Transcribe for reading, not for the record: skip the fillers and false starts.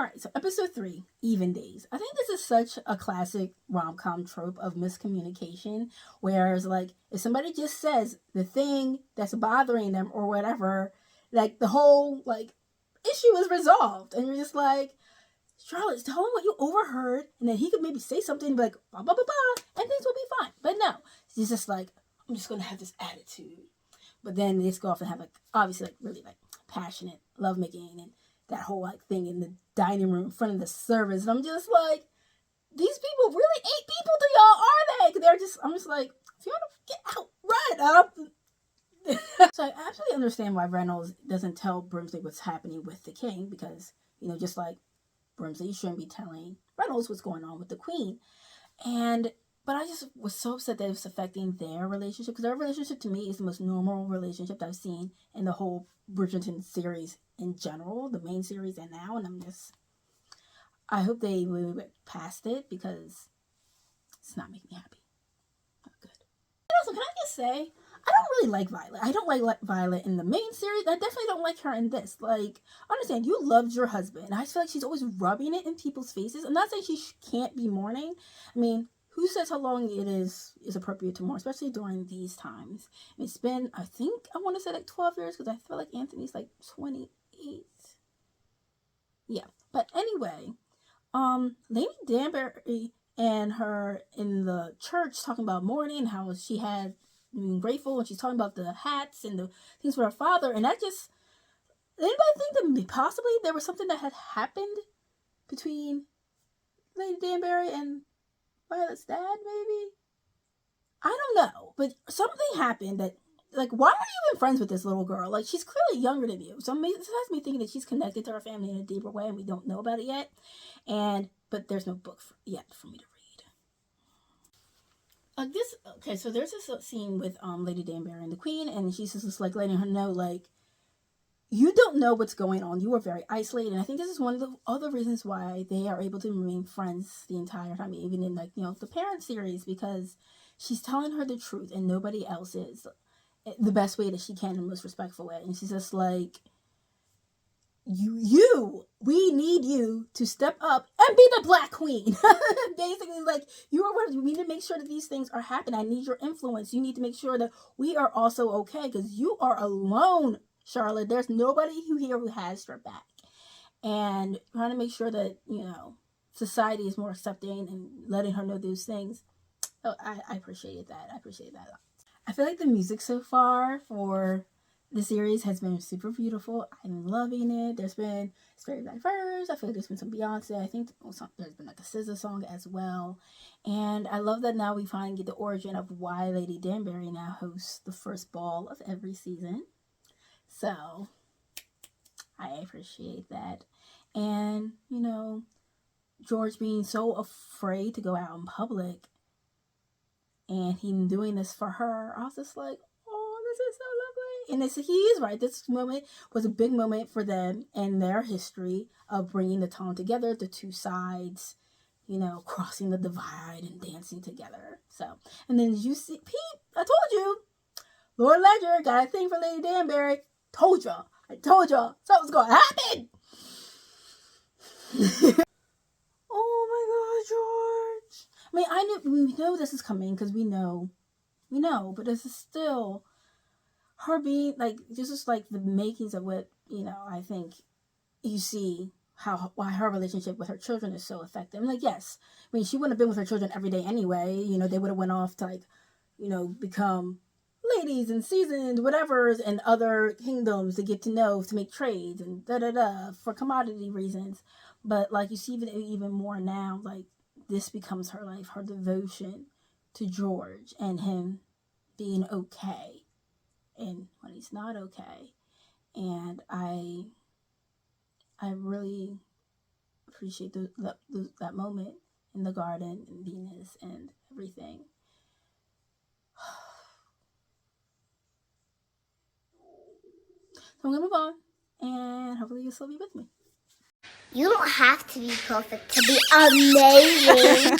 right, so episode 3, Even Days. I think this is such a classic rom-com trope of miscommunication, whereas, like, if somebody just says the thing that's bothering them or whatever, like, the whole, like, issue is resolved. And you're just like, Charlotte, tell him what you overheard, and then he could maybe say something like, blah, blah, blah, blah, and things will be fine. But no, she's just like, I'm just going to have this attitude. But then they just go off and have, like, obviously, like, really, like, passionate lovemaking and that whole, like, thing in the dining room in front of the servers. And I'm just like, these people really ain't people to y'all, are they? They're just, I'm just like, if you want to get out, run up. So I absolutely understand why Reynolds doesn't tell Brimsley what's happening with the king, because, you know, just like Brimsley shouldn't be telling Reynolds what's going on with the queen. But I just was so upset that it was affecting their relationship, because their relationship to me is the most normal relationship that I've seen in the whole Bridgerton series in general, the main series and now, and I hope they move past it, because it's not making me happy. Not good. And also, can I just say, I don't really like Violet. I don't like Violet in the main series. I definitely don't like her in this. Like, understand, you loved your husband. I feel like she's always rubbing it in people's faces. I'm not saying she can't be mourning. I mean, who says how long it is appropriate to mourn, especially during these times? It's been, I think, I want to say like 12 years, because I feel like Anthony's like 28. Yeah, but anyway, Lady Danbury and her in the church talking about mourning, how she had been grateful, and she's talking about the hats and the things for her father, and that just, anybody think that possibly there was something that had happened between Lady Danbury and Violet's dad, maybe? I don't know, but something happened that, like, why are you even friends with this little girl? Like, she's clearly younger than you. So this has me thinking that she's connected to her family in a deeper way, and we don't know about it yet. But there's no book yet for me to read. So there's this scene with Lady Danbury and the Queen, and she's just like letting her know, like, you don't know what's going on. You are very isolated. And I think this is one of the other reasons why they are able to remain friends the entire time, even in, like, you know, the Parent series, because she's telling her the truth and nobody else is, the best way that she can, in the most respectful way. And she's just like, we need you to step up and be the Black Queen. Basically, like, we need to make sure that these things are happening. I need your influence. You need to make sure that we are also okay, because you are alone, Charlotte. There's nobody here who has your back. And trying to make sure that, you know, society is more accepting and letting her know those things. Oh, I appreciated that. I appreciate that a lot. I feel like the music so far for the series has been super beautiful. I'm loving it. It's very diverse. I feel like there's been some Beyonce. I think there's been like a SZA song as well. And I love that now we finally get the origin of why Lady Danbury now hosts the first ball of every season. So I appreciate that. And, you know, George being so afraid to go out in public, and him doing this for her, I was just like, oh, this is so lovely. And he is right. This moment was a big moment for them in their history of bringing the town together, the two sides, you know, crossing the divide and dancing together. So, and then you see, Pete, I told you, Lord Ledger got a thing for Lady Danbury. I told y'all, something's going to happen. Oh my God, George. I mean, we know this is coming, because we know, but this is still her being, like, this is like the makings of what, you know, I think you see why her relationship with her children is so effective. I'm like, yes, I mean, she wouldn't have been with her children every day anyway. You know, they would have went off to, like, you know, become ladies and seasoned whatevers in other kingdoms to get to know, to make trades and for commodity reasons. But, like, you see even more now, like, this becomes her life, her devotion to George and him being okay and when he's not okay. And I really appreciate that moment in the garden and Venus and everything. So I'm going to move on, and hopefully you'll still be with me. You don't have to be perfect to be amazing.